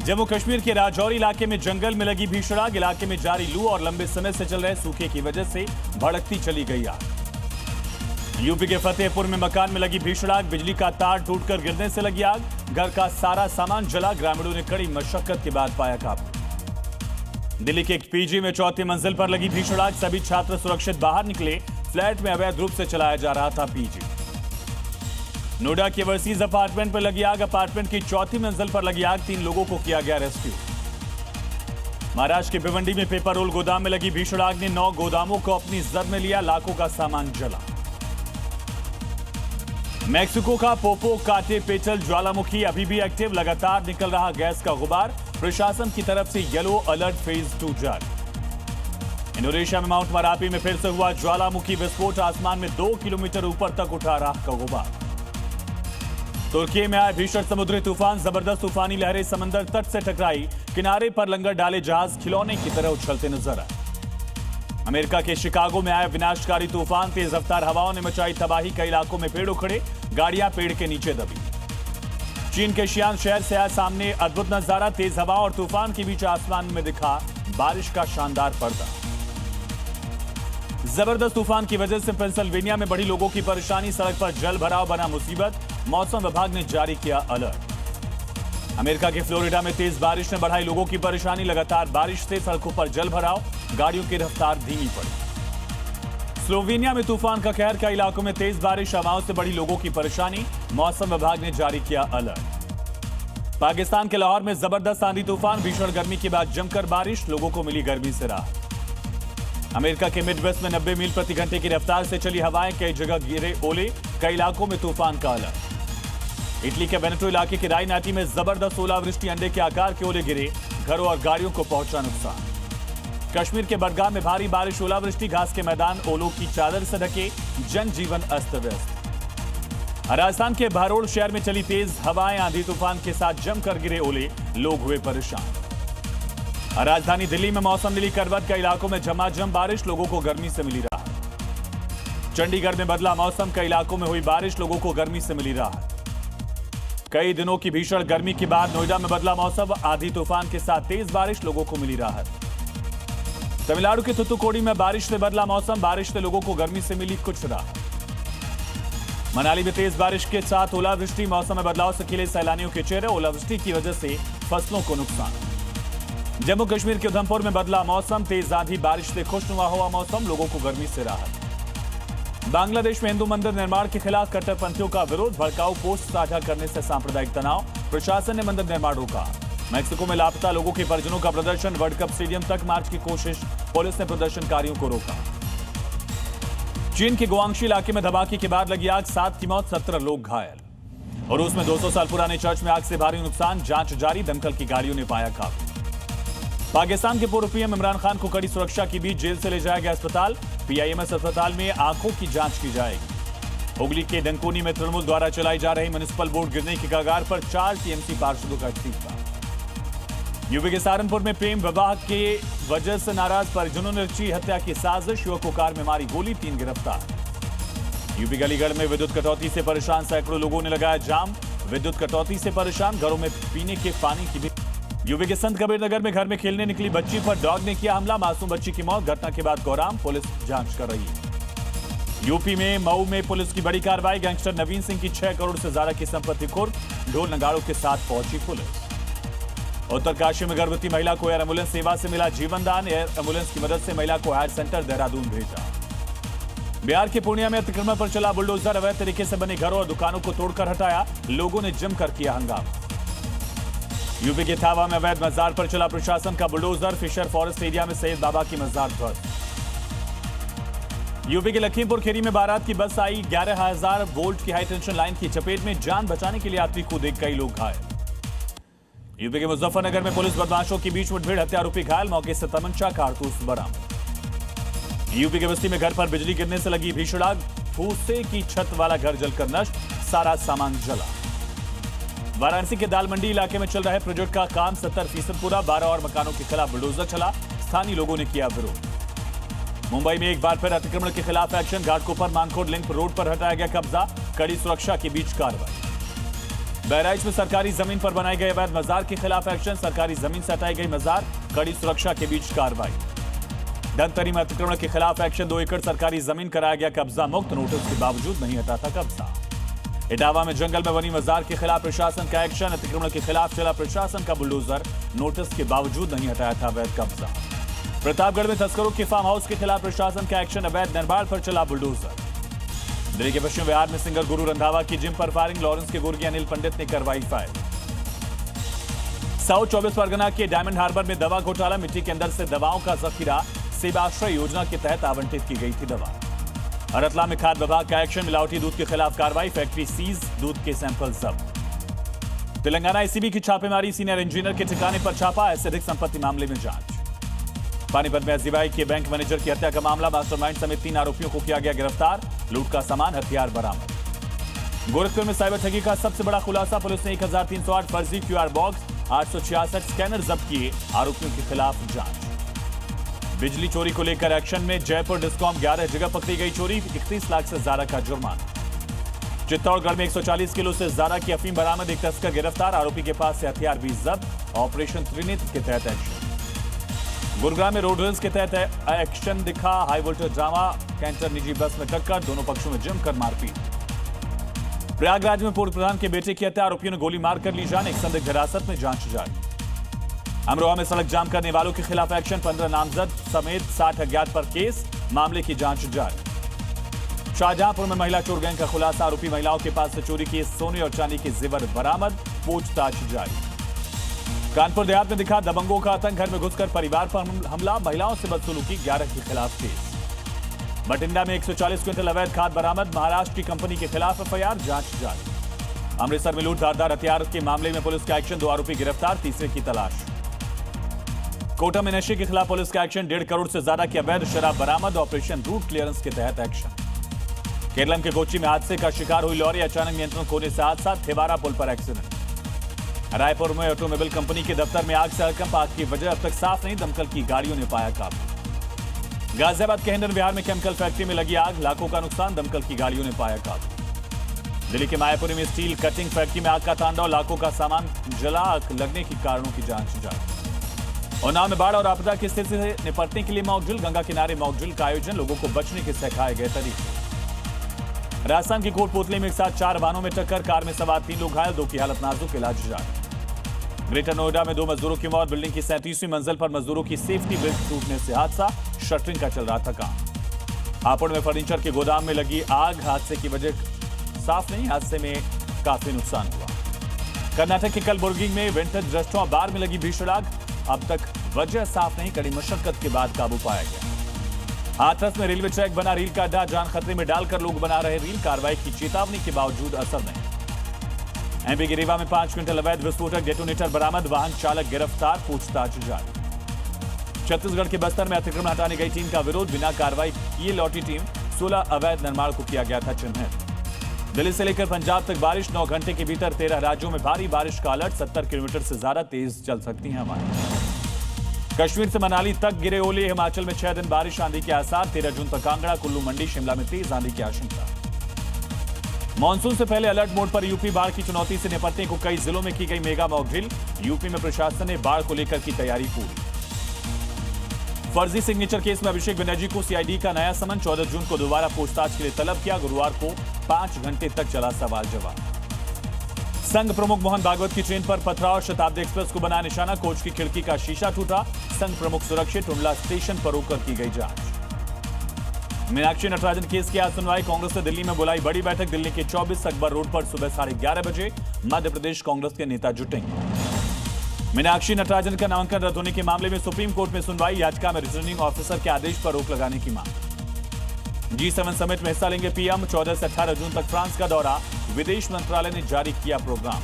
जम्मू कश्मीर के राजौरी इलाके में जंगल में लगी भीषण आग। इलाके में जारी लू और लंबे समय से चल रहे सूखे की वजह से भड़कती चली गई आग। यूपी के फतेहपुर में मकान में लगी भीषण आग। बिजली का तार टूटकर गिरने से लगी आग। घर का सारा सामान जला। ग्रामीणों ने कड़ी मशक्कत के बाद पाया काबू। दिल्ली के एक पीजी में चौथी मंजिल पर लगी भीषण आग। सभी छात्र सुरक्षित बाहर निकले। फ्लैट में अवैध रूप से चलाया जा रहा था पीजी। नोएडा के ओवरसीज अपार्टमेंट पर लगी आग। अपार्टमेंट की चौथी मंजिल पर लगी आग। 3 लोगों को किया गया रेस्क्यू। महाराष्ट्र के भिवंडी में पेपर रोल गोदाम में लगी भीषण आग ने 9 गोदामों को अपनी जद में लिया। लाखों का सामान जला। मैक्सिको का पोपो काटे पेटल ज्वालामुखी अभी भी एक्टिव। लगातार निकल रहा गैस का गुबार। प्रशासन की तरफ से येलो अलर्ट फेज 2 जारी। इंडोनेशिया में माउंट मरापी में फिर से हुआ ज्वालामुखी विस्फोट। आसमान में 2 किलोमीटर ऊपर तक उठा राख का गुबार। तुर्की में आए भीषण समुद्री तूफान। जबरदस्त तूफानी लहरें समंदर तट से टकराई। किनारे पर लंगर डाले जहाज खिलौने की तरह उछलते नजर आए। अमेरिका के शिकागो में आए विनाशकारी तूफान। तेज रफ्तार हवाओं ने मचाई तबाही। कई इलाकों में पेड़ उखड़े। गाड़ियां पेड़ के नीचे दबी। चीन के शियान शहर से आया सामने अद्भुत नजारा। तेज हवा और तूफान के बीच आसमान में दिखा बारिश का शानदार पर्दा। जबरदस्त तूफान की वजह से पेंसिल्वेनिया में बढ़ी लोगों की परेशानी। सड़क पर जल भराव बना मुसीबत। मौसम विभाग ने जारी किया अलर्ट। अमेरिका के फ्लोरिडा में तेज बारिश ने बढ़ाई लोगों की परेशानी। लगातार बारिश से सड़कों पर जल भराव। गाड़ियों की रफ्तार धीमी पड़ी। स्लोवेनिया में तूफान का कहर। कई इलाकों में तेज बारिश। हवाओं से बढ़ी लोगों की परेशानी। मौसम विभाग ने जारी किया अलर्ट। पाकिस्तान के लाहौर में जबरदस्त आंधी तूफान। भीषण गर्मी के बाद जमकर बारिश। लोगों को मिली गर्मी से राहत। अमेरिका के मिडवेस्ट में 90 मील प्रति घंटे की रफ्तार से चली हवाएं। कई जगह गिरे ओले। कई इलाकों में तूफान का अलर्ट। इटली के वेनेटो इलाके के रायनाटी में जबरदस्त ओलावृष्टि। अंडे के आकार के ओले गिरे। घरों और गाड़ियों को पहुंचा नुकसान। कश्मीर के बडगाम में भारी बारिश ओलावृष्टि। घास के मैदान ओलों की चादर से ढके। जनजीवन अस्त व्यस्त। राजस्थान के भारोड़ शहर में चली तेज हवाएं। आंधी तूफान के साथ जमकर गिरे ओले। लोग हुए परेशान। राजधानी दिल्ली में मौसम मिली करवट। कई इलाकों में झमाझम बारिश। लोगों को गर्मी से मिली राहत। चंडीगढ़ में बदला मौसम। कई इलाकों में हुई बारिश। लोगों को गर्मी से मिली राहत। कई दिनों की भीषण गर्मी के बाद नोएडा में बदला मौसम। आंधी तूफान के साथ तेज बारिश। लोगों को मिली राहत। तमिलनाडु के थुथुकुडी में बारिश से बदला मौसम। बारिश से लोगों को गर्मी से मिली कुछ राहत। मनाली में तेज बारिश के साथ ओलावृष्टि। मौसम में बदलाव से खिले सैलानियों के चेहरे। ओलावृष्टि की वजह से फसलों को नुकसान। जम्मू कश्मीर के उधमपुर में बदला मौसम। तेज आंधी बारिश से खुशनुमा हुआ मौसम। लोगों को गर्मी से राहत। बांग्लादेश में हिंदू मंदिर निर्माण के खिलाफ कट्टरपंथियों का विरोध। भड़काऊ पोस्ट साझा करने से सांप्रदायिक तनाव। प्रशासन ने मंदिर निर्माण रोका। मैक्सिको में लापता लोगों के परिजनों का प्रदर्शन। वर्ल्ड कप स्टेडियम तक मार्च की कोशिश। पुलिस ने प्रदर्शनकारियों को रोका। चीन के गुआंगशी इलाके में धमाके के बाद लगी आग। 7 की मौत, 17 लोग घायल। और उसमें 200 साल पुराने चर्च में आग से भारी नुकसान। जांच जारी। दमकल की गाड़ियों ने पाया काबू। पाकिस्तान के पूर्व पीएम इमरान खान को कड़ी सुरक्षा के बीच जेल से ले जाया गया अस्पताल। पीआईएमएस अस्पताल में आंखों की जांच की जाएगी। हुगली के डंकोनी में तृणमूल द्वारा चलाई जा रही म्युनिसिपल बोर्ड गिरने की कगार पर। 4 टीएमसी पार्षदों का इस्तीफा। यूपी के सहारनपुर में प्रेम विवाह के वजह से नाराज परिजनों ने रची हत्या की साजिश। युवक को कार में मारी गोली। 3 गिरफ्तार। यूपी के अलीगढ़ में विद्युत कटौती से परेशान सैकड़ों लोगों ने लगाया जाम। विद्युत कटौती से परेशान। घरों में पीने के पानी की भी। यूपी के संत कबीर नगर में घर में खेलने निकली बच्ची पर डॉग ने किया हमला। मासूम बच्ची की मौत। घटना के बाद कोहराम। पुलिस जांच कर रही है। यूपी में मऊ में पुलिस की बड़ी कार्रवाई। गैंगस्टर नवीन सिंह की 6 करोड़ से ज्यादा की संपत्ति कुर्क। ढोल नगाड़ों के साथ पहुंची पुलिस। उत्तरकाशी में गर्भवती महिला को एयर एम्बुलेंस सेवा से मिला जीवन दान। एयर एम्बुलेंस की मदद से महिला को हायर सेंटर देहरादून भेजा। बिहार के पूर्णिया में अतिक्रमण पर चला बुलडोजर। अवैध तरीके से बने घरों और दुकानों को तोड़कर हटाया। लोगों ने जमकर किया हंगामा। यूपी के थावा में अवैध मजार पर चला प्रशासन का बुलडोजर। फिशर फॉरेस्ट एरिया में सैयद बाबा की मजार ध्वस्त। यूपी के लखीमपुर खीरी में बारात की बस आई 11,000 वोल्ट की हाई टेंशन लाइन की चपेट में। जान बचाने के लिए यात्री कूदे। कई लोग घायल। यूपी के मुजफ्फरनगर में पुलिस बदमाशों के बीच मुठभेड़। हत्यारोपी घायल। मौके से तमंचा कारतूस बरामद। यूपी के बस्ती में घर पर बिजली गिरने से लगी भीषण आग। फूसे की छत वाला घर जलकर नष्ट। सारा सामान जला। वाराणसी के दाल मंडी इलाके में चल रहे प्रोजेक्ट का काम 70% पूरा। 12 और मकानों के खिलाफ बुलडोजर चला। स्थानीय लोगों ने किया विरोध। मुंबई में एक बार फिर अतिक्रमण के खिलाफ action. Ghatkopar Mankot link road पर हटाया गया कब्जा। कड़ी सुरक्षा के बीच कार्रवाई। बहराइच में सरकारी जमीन पर बनाए गए अवैध मजार के खिलाफ एक्शन। सरकारी जमीन से हटाई गई मजार, कड़ी सुरक्षा के बीच कार्रवाई। धनतरी में अतिक्रमण के खिलाफ एक्शन। 2 एकड़ सरकारी जमीन कराया गया कब्जा मुक्त, नोटिस के बावजूद नहीं हटा था कब्जा। इटावा में जंगल में बनी मजार के खिलाफ प्रशासन का एक्शन। अतिक्रमण के खिलाफ चला प्रशासन का बुलडोजर, नोटिस के बावजूद नहीं हटाया था अवैध कब्जा। प्रतापगढ़ में तस्करों के फार्म हाउस के खिलाफ प्रशासन का एक्शन। अवैध निर्माण पर चला बुलडोजर। दिल्ली के पश्चिम विहार में सिंगर गुरु रंधावा की जिम पर फायरिंग। लॉरेंस के गुर्गे अनिल पंडित ने करवाई फायर। साउथ 24 परगना के डायमंड हार्बर में दवा घोटाला। मिट्टी के अंदर से दवाओं का जखीरा सेवाश्रय योजना के तहत आवंटित की गई थी दवा। रतलाम में खाद्य विभाग का एक्शन। मिलावटी दूध के खिलाफ कार्रवाई। फैक्ट्री सीज, दूध के सैंपल जब्त। तेलंगाना एसीबी की छापेमारी। सीनियर इंजीनियर के ठिकाने पर छापा। एसिडिक संपत्ति मामले में जांच। पानीपत में एसबीआई के बैंक मैनेजर की हत्या का मामला। मास्टरमाइंड समेत 3 आरोपियों को किया गया गिरफ्तार। लूट का सामान, हथियार बरामद। गोरखपुर में साइबर ठगी का सबसे बड़ा खुलासा। पुलिस ने 1308 फर्जी क्यूआर बॉक्स, 866 स्कैनर जब्त किए। आरोपियों के खिलाफ जांच। बिजली चोरी को लेकर एक्शन में। जयपुर डिस्कॉम 11 जगह पकड़ी गई चोरी। 31 लाख से ज्यादा का जुर्माना। चित्तौड़गढ़ में 140 किलो से ज्यादा की अफीम बरामद। एक तस्कर गिरफ्तार। आरोपी के पास से हथियार भी जब्त। ऑपरेशन त्रिनेत्र के तहत एक्शन। गुरुग्राम में रोड रेस के तहत एक्शन दिखा। High voltage drama. कैंटर निजी बस में टक्कर, दोनों पक्षों में जमकर मारपीट। प्रयागराज में पूर्व प्रधान के बेटे की हत्या। आरोपियों ने गोली मारकर ली जान। एक संदिग्ध हिरासत में, जांच जारी। अमरोहा में सड़क जाम करने वालों के खिलाफ एक्शन। 15 नामजद समेत 60 अज्ञात पर केस। मामले की जांच जारी। शाहजहांपुर में महिला चोर गैंग का खुलासा। आरोपी महिलाओं के पास से चोरी किए सोने और चांदी के जेवर बरामद। पूछताछ जारी। कानपुर देहात में दिखा दबंगों का आतंक। घर में घुसकर परिवार पर हमला। महिलाओं से बदसलूकी। 11 के खिलाफ केस। बठिंडा में 140 क्विंटल अवैध खाद बरामद। महाराष्ट्र की कंपनी के खिलाफ एफआईआर, जांच जारी। अमृतसर में लूट धारदार हथियार के मामले में पुलिस का एक्शन। 2 आरोपी गिरफ्तार, तीसरे की तलाश। कोटा में नशे के खिलाफ पुलिस का एक्शन। 1.5 करोड़ से ज्यादा की अवैध शराब बरामद। ऑपरेशन रूट क्लियरेंस के तहत एक्शन। केरलम के कोच्चि में हादसे का शिकार हुई लॉरी। अचानक नियंत्रण खोने से हादसा। थेवारा पुल पर एक्सीडेंट। रायपुर में ऑटोमोबाइल कंपनी के दफ्तर में आग से हड़कंप। आग की वजह अब तक साफ नहीं। दमकल की गाड़ियों ने पाया काबू। गाजियाबाद के हिंडन विहार में केमिकल फैक्ट्री में लगी आग। लाखों का नुकसान। दमकल की गाड़ियों ने पाया काबू। दिल्ली के मायापुरी में स्टील कटिंग फैक्ट्री में आग का तांडव। लाखों का सामान जला। आग लगने के कारणों की जांच जारी। उन्नाव में बाढ़ और आपदा की स्थिति से निपटने के लिए मॉकड्रिल। गंगा किनारे मॉकड्रिल का आयोजन। लोगों को बचने के सिखाए गए तरीके। राजस्थान की कोटपुतली में एक साथ 4 वाहनों में टक्कर। कार में सवार 3 लोग घायल, 2 की हालत नाजुक, इलाज जारी। ग्रेटर नोएडा में 2 मजदूरों की मौत। बिल्डिंग की 37वीं मंजिल पर मजदूरों की सेफ्टी बेल्ट टूटने से हादसा। शटरिंग का चल रहा था काम। हापुड़ में फर्नीचर के गोदाम में लगी आग। हादसे की वजह साफ नहीं। हादसे में काफी नुकसान हुआ। कर्नाटक के कलबुर्गी में विंटेज रेस्टोरेंट बार में लगी भीषण आग। अब तक वजह साफ नहीं। कड़ी मशक्कत के बाद काबू पाया गया। हाथरस में रेलवे ट्रैक बना रील का अड्डा। जान खतरे में डालकर लोग बना रहे रील। कार्रवाई की चेतावनी के बावजूद असर नहीं। एमपी के रीवा में 5 क्विंटल अवैध विस्फोटक डेटोनेटर बरामद। वाहन चालक गिरफ्तार, पूछताछ जारी। छत्तीसगढ़ के बस्तर में अतिक्रमण हटाने गई टीम का विरोध। बिना कार्रवाई किए लौटी टीम। 16 अवैध निर्माण को किया गया था चिन्हित। दिल्ली से लेकर पंजाब तक बारिश। 9 घंटे के भीतर 13 राज्यों में भारी बारिश का अलर्ट। 70 किलोमीटर से ज्यादा तेज चल सकती हैं हवाएं। कश्मीर से मनाली तक गिरे ओले। हिमाचल में 6 दिन बारिश, आंधी के आसार। 13 जून तक कांगड़ा, कुल्लू, मंडी, शिमला में तेज आंधी की आशंका। मानसून से पहले अलर्ट मोड पर यूपी। बाढ़ की चुनौती से निपटने को कई जिलों में की गई मेगा मॉक ड्रिल। यूपी में प्रशासन ने बाढ़ को लेकर की तैयारी पूरी। फर्जी सिग्नेचर केस में अभिषेक बनर्जी को सीआईडी का नया समन। 14 जून को दोबारा पूछताछ के लिए तलब किया। गुरुवार को 5 घंटे तक चला सवाल जवाब। संघ प्रमुख मोहन भागवत की ट्रेन पर पथराव। शताब्दी एक्सप्रेस को बनाया निशाना। कोच की खिड़की का शीशा टूटा। संघ प्रमुख सुरक्षित। टुंडला स्टेशन पर रोककर की गई जांच। मीनाक्षी नटराजन केस की आज सुनवाई। कांग्रेस ने दिल्ली में बुलाई बड़ी बैठक। दिल्ली के 24 अकबर रोड पर सुबह 11:30 बजे मध्य प्रदेश कांग्रेस के नेता जुटेंगे। मीनाक्षी नटराजन का नामांकन रद्द होने के मामले में सुप्रीम कोर्ट में सुनवाई। याचिका में रिटर्निंग ऑफिसर के आदेश पर रोक लगाने की मांग। G7 समिट में हिस्सा लेंगे पीएम। 14 से 18 जून तक फ्रांस का दौरा। विदेश मंत्रालय ने जारी किया प्रोग्राम।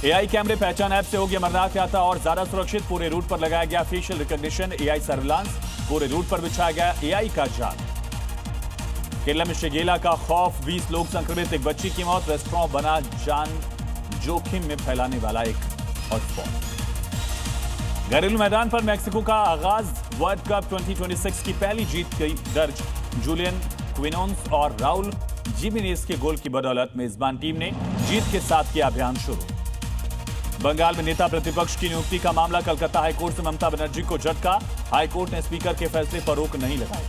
एआई कैमरे पहचान ऐप से होगी अमरनाथ यात्रा और ज्यादा सुरक्षित। पूरे रूट पर लगाया गया फेशियल रिकॉग्निशन। AI surveillance. पूरे रूट पर बिछाया गया एआई का जाल। केरल में शिगेला का खौफ। 20 लोग संक्रमित, एक बच्ची की मौत। रेस्टोरेंट बना जान जोखिम में फैलाने वाला एक हॉटस्पॉट। घरेलू मैदान पर मैक्सिको का आगाज। वर्ल्ड कप 2026 की पहली जीत गई दर्ज। जूलियन क्विनोन्स और राउल जिमेनेज के गोल की बदौलत मेजबान टीम ने जीत के साथ किया अभियान शुरू। बंगाल में नेता प्रतिपक्ष की नियुक्ति का मामला, कलकत्ता हाईकोर्ट से ममता बनर्जी को झटका। हाईकोर्ट ने स्पीकर के फैसले पर रोक नहीं लगाई।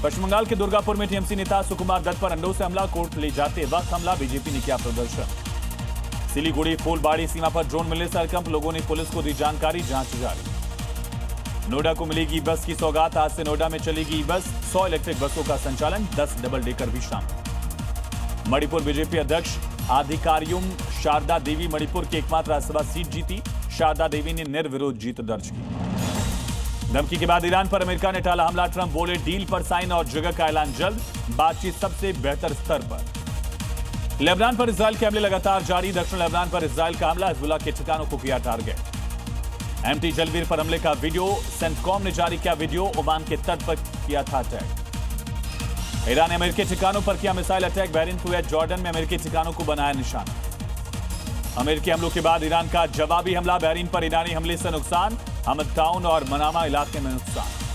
पश्चिम बंगाल के दुर्गापुर में टीएमसी नेता सुकुमार दत्त पर अंडों से हमला, कोर्ट ले जाते वक्त हमला, बीजेपी ने किया प्रदर्शन। सिलीगुड़ी फूलबाड़ी सीमा पर ड्रोन मिलने से हड़कंप, लोगों ने पुलिस को दी जानकारी, जांच जारी। नोएडा को मिलेगी बस की सौगात, आज से नोएडा में चलेगी बस, 100 इलेक्ट्रिक बसों का संचालन, 10 डबल डेकर भी शामिल। मणिपुर बीजेपी अध्यक्ष आधिकारियुम शारदा देवी मणिपुर की एकमात्र राज्यसभा सीट जीती। शारदा देवी ने निर्विरोध जीत दर्ज की। धमकी के बाद ईरान पर अमेरिका ने टाला हमला, ट्रंप बोले डील पर साइन और जगह का ऐलान जल्द, बातचीत सबसे बेहतर स्तर पर। लेबनान पर इजरायल के हमले लगातार जारी, दक्षिण लेबनान पर इजरायल का हमला, हिजबुल्लाह के ठिकानों को किया टारगेट। एमटी जलवीर पर हमले का वीडियो, सेंटकॉम ने जारी किया वीडियो, ओमान के तट पर किया था अटैक। ईरान ने अमेरिकी ठिकानों पर किया missile attack, Bahrain, Kuwait, Jordan में अमेरिकी ठिकानों को बनाया निशाना। अमेरिकी हमलों के बाद ईरान का जवाबी हमला, बहरीन पर ईरानी हमले से नुकसान, हमद टाउन और मनामा इलाके में नुकसान।